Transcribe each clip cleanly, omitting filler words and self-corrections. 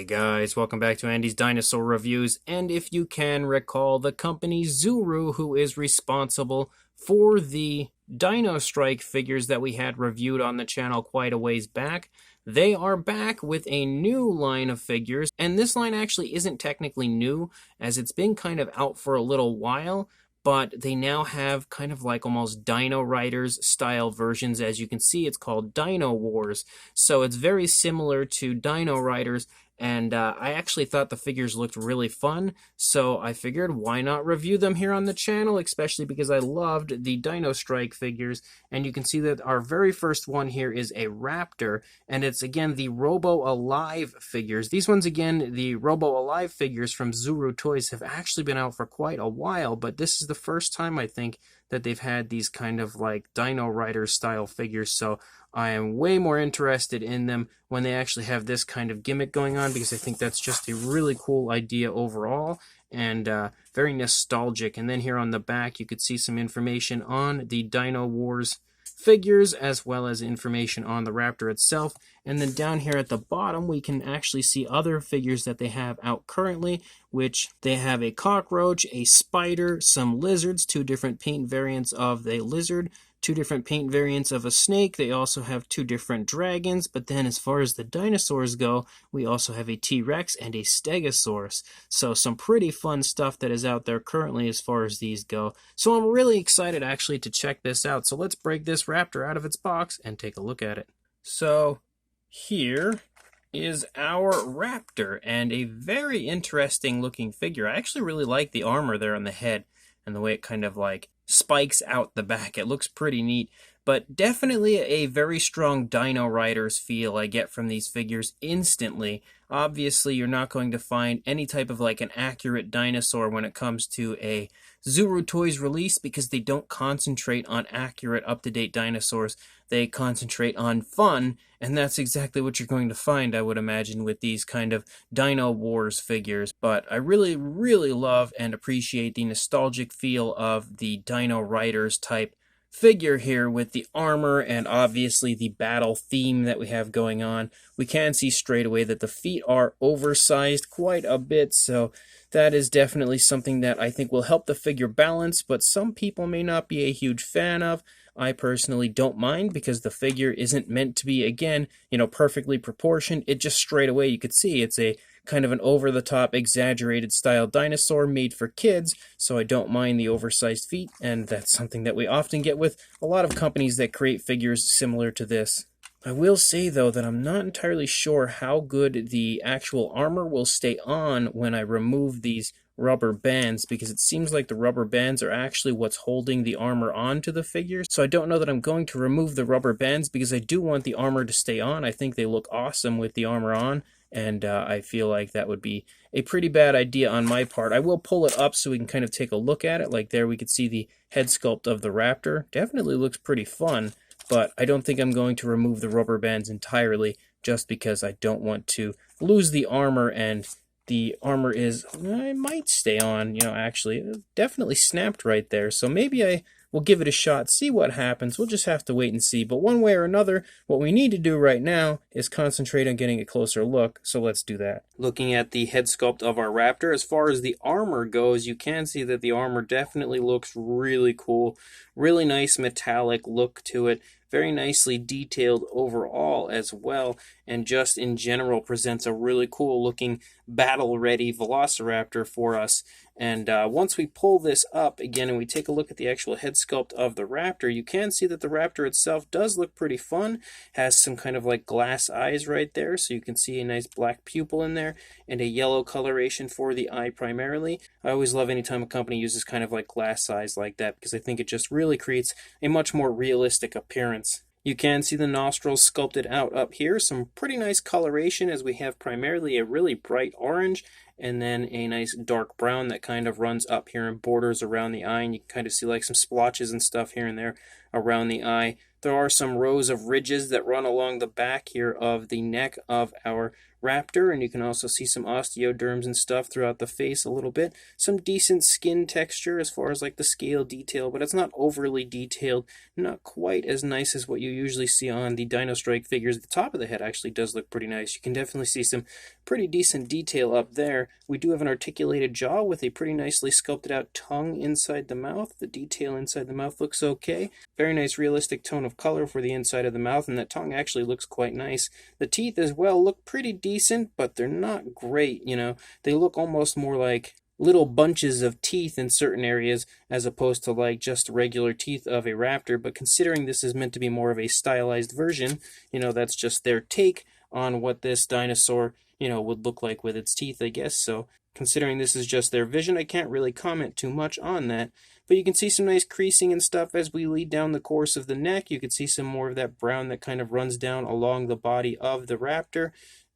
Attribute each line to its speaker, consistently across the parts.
Speaker 1: Hey guys, welcome back to Andy's Dinosaur Reviews, and if you can recall, the company Zuru, who is responsible for the Dino Strike figures that we had reviewed on the channel quite a ways back, they are back with a new line of figures, and this line actually isn't technically new, as it's been kind of out for a little while, but they now have kind of like almost Dino Riders style versions. As you can see, it's called Dino Wars, so it's very similar to Dino Riders. And I actually thought the figures looked really fun, so I figured why not review them here on the channel, especially because I loved the Dino Strike figures. And you can see that our very first one here is a Raptor, and it's again the Robo Alive figures. These ones, again, the Robo Alive figures from Zuru Toys have actually been out for quite a while, but this is the first time I think that they've had these kind of like Dino Riders style figures, so I am way more interested in them when they actually have this kind of gimmick going on, because I think that's just a really cool idea overall and very nostalgic. And then here on the back you could see some information on the Dino Wars figures as well as information on the Raptor itself. And then down here at the bottom we can actually see other figures that they have out currently, which they have a cockroach, a spider, some lizards, two different paint variants of the lizard, two different paint variants of a snake. They also have two different dragons, but then as far as the dinosaurs go, we also have a T-Rex and a Stegosaurus. So some pretty fun stuff that is out there currently as far as these go. So I'm really excited actually to check this out. So let's break this Raptor out of its box and take a look at it. So here is our Raptor, and a very interesting looking figure. I actually really like the armor there on the head and the way it kind of like spikes out the back. It looks pretty neat, but definitely a very strong Dino Riders feel I get from these figures instantly. Obviously, you're not going to find any type of like an accurate dinosaur when it comes to a Zuru Toys release, because they don't concentrate on accurate, up-to-date dinosaurs. They concentrate on fun, and that's exactly what you're going to find, I would imagine, with these kind of Dino Wars figures. But I really, really love and appreciate the nostalgic feel of the Dino Riders type figure here with the armor and obviously the battle theme that we have going on. We can see straight away that the feet are oversized quite a bit, so that is definitely something that I think will help the figure balance, but some people may not be a huge fan of. I personally don't mind, because the figure isn't meant to be, again, perfectly proportioned. It just straight away you could see it's a kind of an over-the-top, exaggerated style dinosaur made for kids, so I don't mind the oversized feet, and that's something that we often get with a lot of companies that create figures similar to this. I will say, though, that I'm not entirely sure how good the actual armor will stay on when I remove these rubber bands, because it seems like the rubber bands are actually what's holding the armor onto the figure. So I don't know that I'm going to remove the rubber bands, because I do want the armor to stay on. I think they look awesome with the armor on, and I feel like that would be a pretty bad idea on my part. I will pull it up so we can kind of take a look at it. Like there we could see the head sculpt of the Raptor. Definitely looks pretty fun, but I don't think I'm going to remove the rubber bands entirely, just because I don't want to lose the armor, and the armor it might stay on, actually. It definitely snapped right there, so maybe I will give it a shot, see what happens. We'll just have to wait and see, but one way or another, what we need to do right now is concentrate on getting a closer look, so let's do that. Looking at the head sculpt of our Raptor, as far as the armor goes, you can see that the armor definitely looks really cool. Really nice metallic look to it. Very nicely detailed overall as well, and just in general presents a really cool looking battle-ready Velociraptor for us. And once we pull this up again and we take a look at the actual head sculpt of the Raptor, you can see that the Raptor itself does look pretty fun. Has some kind of like glass eyes right there, so you can see a nice black pupil in there and a yellow coloration for the eye primarily. I always love anytime a company uses kind of like glass eyes like that, because I think it just really creates a much more realistic appearance. You can see the nostrils sculpted out up here. Some pretty nice coloration, as we have primarily a really bright orange and then a nice dark brown that kind of runs up here and borders around the eye, and you can kind of see like some splotches and stuff here and there around the eye. There are some rows of ridges that run along the back here of the neck of our Raptor, and you can also see some osteoderms and stuff throughout the face a little bit. Some decent skin texture as far as like the scale detail, but it's not overly detailed, not quite as nice as what you usually see on the Dino Strike figures. The top of the head actually does look pretty nice. You can definitely see some pretty decent detail up there. We do have an articulated jaw with a pretty nicely sculpted out tongue inside the mouth. The detail inside the mouth looks okay. Very nice realistic tone of color for the inside of the mouth, and that tongue actually looks quite nice. The teeth as well look pretty decent, but they're not great, you know. They look almost more like little bunches of teeth in certain areas as opposed to like just regular teeth of a raptor. But considering this is meant to be more of a stylized version, you know, that's just their take on what this dinosaur, you know, would look like with its teeth, I guess. So considering this is just their vision, I can't really comment too much on that. But you can see some nice creasing and stuff as we lead down the course of the neck. You can see some more of that brown that kind of runs down along the body of the raptor.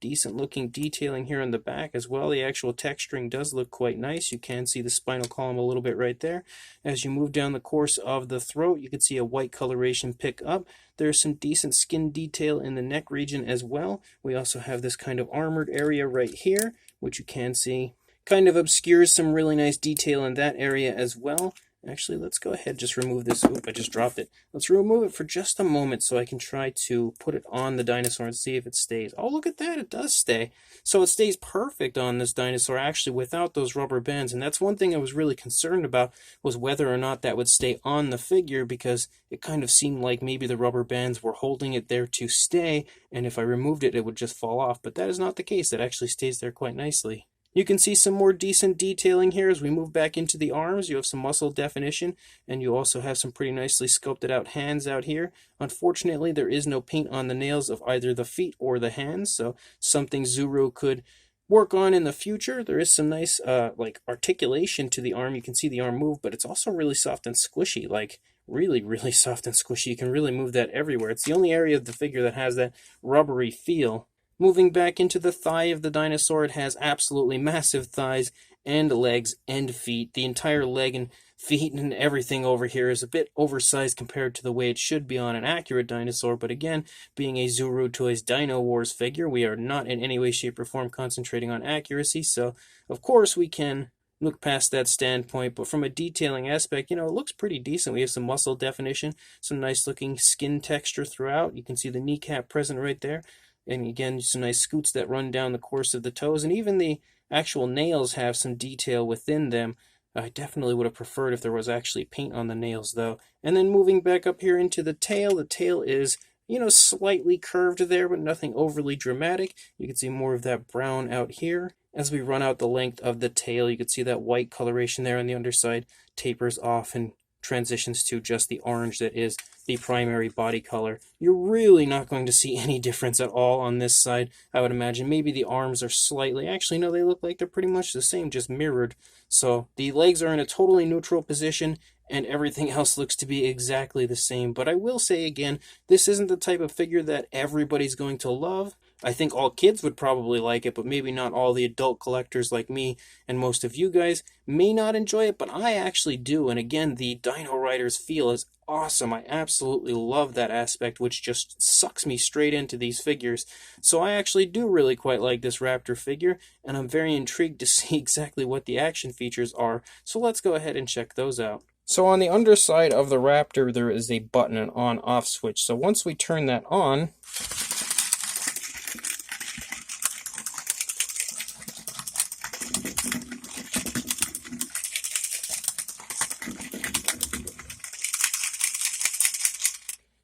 Speaker 1: Decent looking detailing here on the back as well. The actual texturing does look quite nice. You can see the spinal column a little bit right there. As you move down the course of the throat, you can see a white coloration pick up. There's some decent skin detail in the neck region as well. We also have this kind of armored area right here, which you can see kind of obscures some really nice detail in that area as well. Actually, let's go ahead and just remove this. Oop, I just dropped it. Let's remove it for just a moment so I can try to put it on the dinosaur and see if it stays. Oh, look at that. It does stay. So it stays perfect on this dinosaur, actually, without those rubber bands. And that's one thing I was really concerned about, was whether or not that would stay on the figure, because it kind of seemed like maybe the rubber bands were holding it there to stay, and if I removed it, it would just fall off. But that is not the case. It actually stays there quite nicely. You can see some more decent detailing here as we move back into the arms. You have some muscle definition, and you also have some pretty nicely sculpted out hands out here. Unfortunately, there is no paint on the nails of either the feet or the hands, so something Zuru could work on in the future. There is some nice like articulation to the arm. You can see the arm move, but it's also really soft and squishy, like really, really soft and squishy. You can really move that everywhere. It's the only area of the figure that has that rubbery feel. Moving back into the thigh of the dinosaur, it has absolutely massive thighs and legs and feet. The entire leg and feet and everything over here is a bit oversized compared to the way it should be on an accurate dinosaur, but again, being a Zuru Toys Dino Wars figure, we are not in any way, shape, or form concentrating on accuracy, so of course we can look past that standpoint. But from a detailing aspect, you know, it looks pretty decent. We have some muscle definition, some nice looking skin texture throughout. You can see the kneecap present right there. And again, some nice scoots that run down the course of the toes, and even the actual nails have some detail within them. I definitely would have preferred if there was actually paint on the nails, though. And then moving back up here into the tail is, you know, slightly curved there, but nothing overly dramatic. You can see more of that brown out here. As we run out the length of the tail, you can see that white coloration there on the underside tapers off and transitions to just the orange that is the primary body color. You're really not going to see any difference at all on this side, I would imagine. Maybe the arms are slightly, actually no, they look like they're pretty much the same, just mirrored. So the legs are in a totally neutral position, and everything else looks to be exactly the same. But I will say again, this isn't the type of figure that everybody's going to love. I think all kids would probably like it, but maybe not all the adult collectors like me and most of you guys may not enjoy it, but I actually do. And again, the Dino Riders feel is awesome. I absolutely love that aspect, which just sucks me straight into these figures. So I actually do really quite like this Raptor figure, and I'm very intrigued to see exactly what the action features are. So let's go ahead and check those out. So on the underside of the Raptor, there is a button, an on-off switch. So once we turn that on,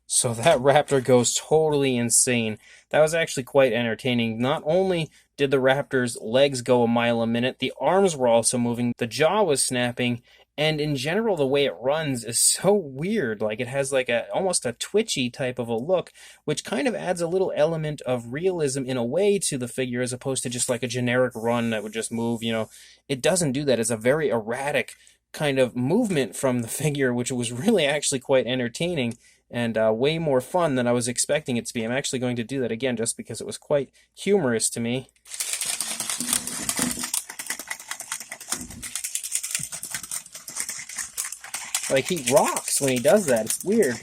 Speaker 1: so that Raptor goes totally insane. That was actually quite entertaining. Not only did the Raptor's legs go a mile a minute, the arms were also moving, the jaw was snapping, and in general the way it runs is so weird. Like, it has like almost a twitchy type of a look, which kind of adds a little element of realism in a way to the figure, as opposed to just like a generic run that would just move, you know. It doesn't do that. It's a very erratic kind of movement from the figure, which was really actually quite entertaining. And way more fun than I was expecting it to be. I'm actually going to do that again just because it was quite humorous to me. Like, he rocks when he does that. It's weird.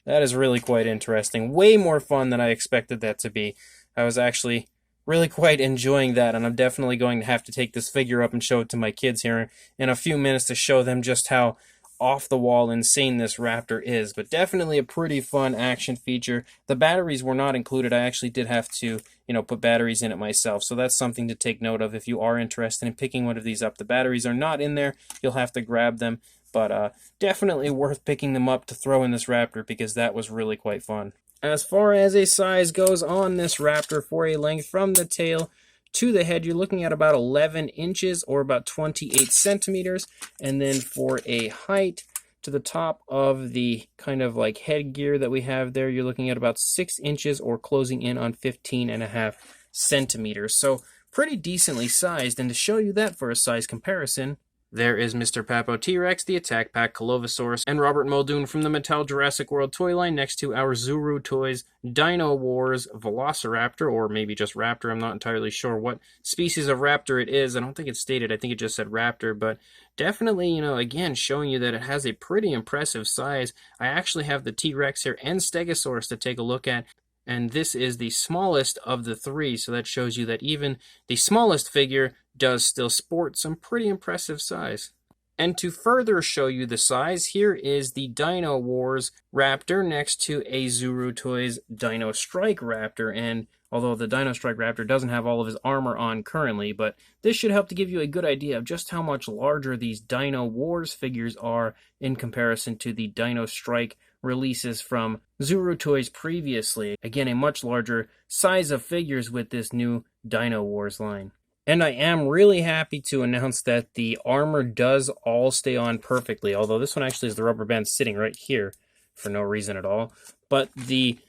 Speaker 1: That is really quite interesting. Way more fun than I expected that to be. I was actually really quite enjoying that, and I'm definitely going to have to take this figure up and show it to my kids here in a few minutes to show them just how off-the-wall insane this Raptor is. But definitely a pretty fun action feature. The batteries were not included. I actually did have to, put batteries in it myself, so that's something to take note of if you are interested in picking one of these up. The batteries are not in there. You'll have to grab them, but definitely worth picking them up to throw in this Raptor because that was really quite fun. As far as a size goes on this Raptor, for a length from the tail to the head, you're looking at about 11 inches or about 28 centimeters. And then for a height to the top of the kind of like headgear that we have there, you're looking at about 6 inches or closing in on 15.5 centimeters. So pretty decently sized. And to show you that for a size comparison, there is Mr. Papo T-Rex, the Attack Pack Colovosaurus, and Robert Muldoon from the Mattel Jurassic World toy line next to our Zuru Toys Dino Wars Velociraptor, or maybe just Raptor. I'm not entirely sure what species of Raptor it is. I don't think it's stated. I think it just said Raptor, but definitely, again, showing you that it has a pretty impressive size. I actually have the T-Rex here and Stegosaurus to take a look at. And this is the smallest of the three, so that shows you that even the smallest figure does still sport some pretty impressive size. And to further show you the size, here is the Dino Wars Raptor next to a Zuru Toys Dino Strike Raptor. And although the Dino Strike Raptor doesn't have all of his armor on currently, but this should help to give you a good idea of just how much larger these Dino Wars figures are in comparison to the Dino Strike releases from Zuru Toys previously. Again, a much larger size of figures with this new Dino Wars line. And I am really happy to announce that the armor does all stay on perfectly, although this one actually is the rubber band sitting right here for no reason at all. But the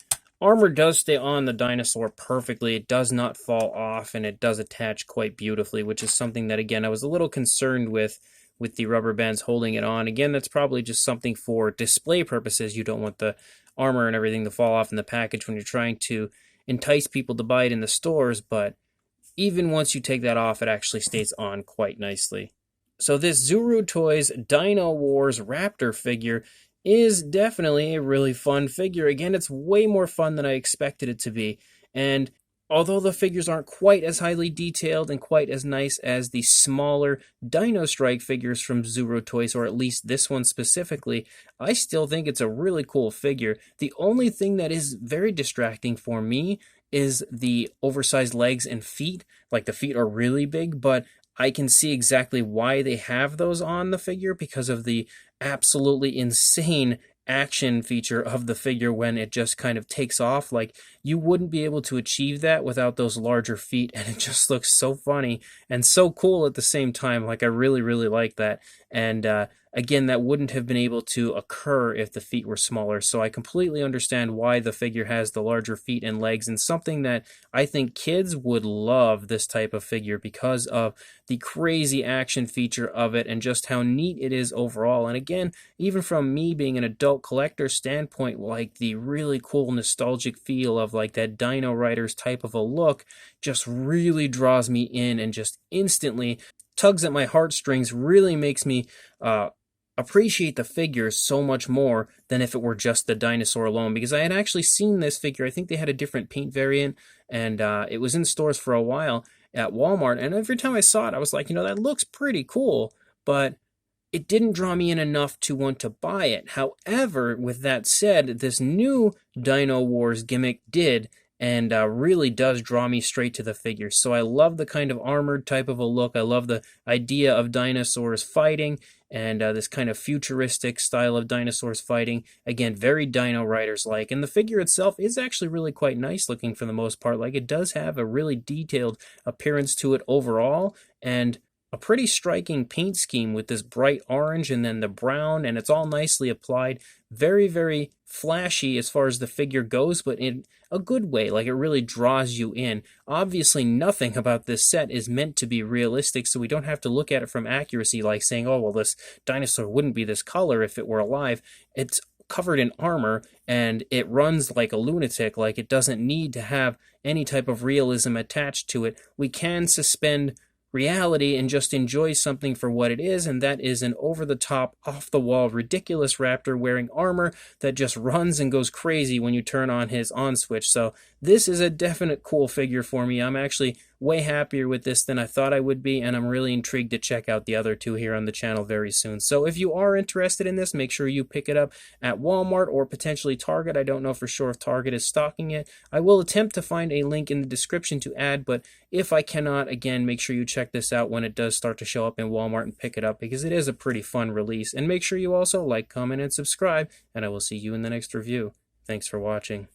Speaker 1: armor does stay on the dinosaur perfectly. It does not fall off, and it does attach quite beautifully, which is something that, again, I was a little concerned with the rubber bands holding it on. Again, that's probably just something for display purposes. You don't want the armor and everything to fall off in the package when you're trying to entice people to buy it in the stores, but even once you take that off, it actually stays on quite nicely. So this Zuru Toys Dino Wars Raptor figure is definitely a really fun figure. Again, it's way more fun than I expected it to be. And although the figures aren't quite as highly detailed and quite as nice as the smaller Dino Strike figures from Zuru Toys, or at least this one specifically, I still think it's a really cool figure. The only thing that is very distracting for me is the oversized legs and feet. Like, the feet are really big, but I can see exactly why they have those on the figure because of the absolutely insane action feature of the figure when it just kind of takes off. Like, you wouldn't be able to achieve that without those larger feet, and it just looks so funny and so cool at the same time. Like, I really, really like that. And again, that wouldn't have been able to occur if the feet were smaller. So I completely understand why the figure has the larger feet and legs, and something that I think kids would love this type of figure because of the crazy action feature of it and just how neat it is overall. And again, even from me being an adult collector standpoint, like, the really cool nostalgic feel of like that Dino Riders type of a look just really draws me in and just instantly tugs at my heartstrings, really makes me appreciate the figure so much more than if it were just the dinosaur alone, because I had actually seen this figure. I think they had a different paint variant, and it was in stores for a while at Walmart, and every time I saw it, I was like, that looks pretty cool, but it didn't draw me in enough to want to buy it. However, with that said, this new Dino Wars gimmick did, and really does draw me straight to the figure. So I love the kind of armored type of a look. I love the idea of dinosaurs fighting, and this kind of futuristic style of dinosaurs fighting. Again, very Dino Riders-like. And the figure itself is actually really quite nice looking for the most part. Like, it does have a really detailed appearance to it overall, and a pretty striking paint scheme with this bright orange and then the brown, and it's all nicely applied. Very, very flashy as far as the figure goes, but in a good way. Like, it really draws you in. Obviously, nothing about this set is meant to be realistic, so we don't have to look at it from accuracy, like saying, oh, well, this dinosaur wouldn't be this color if it were alive. It's covered in armor, and it runs like a lunatic. Like, it doesn't need to have any type of realism attached to it. We can suspend reality and just enjoy something for what it is, and that is an over-the-top, off-the-wall, ridiculous Raptor wearing armor that just runs and goes crazy when you turn on his on switch. So this is a definite cool figure for me. I'm actually way happier with this than I thought I would be, and I'm really intrigued to check out the other two here on the channel very soon. So if you are interested in this, make sure you pick it up at Walmart or potentially Target. I don't know for sure if Target is stocking it. I will attempt to find a link in the description to add, but if I cannot, again, make sure you check this out when it does start to show up in Walmart and pick it up, because it is a pretty fun release. And make sure you also like, comment, and subscribe, and I will see you in the next review. Thanks for watching.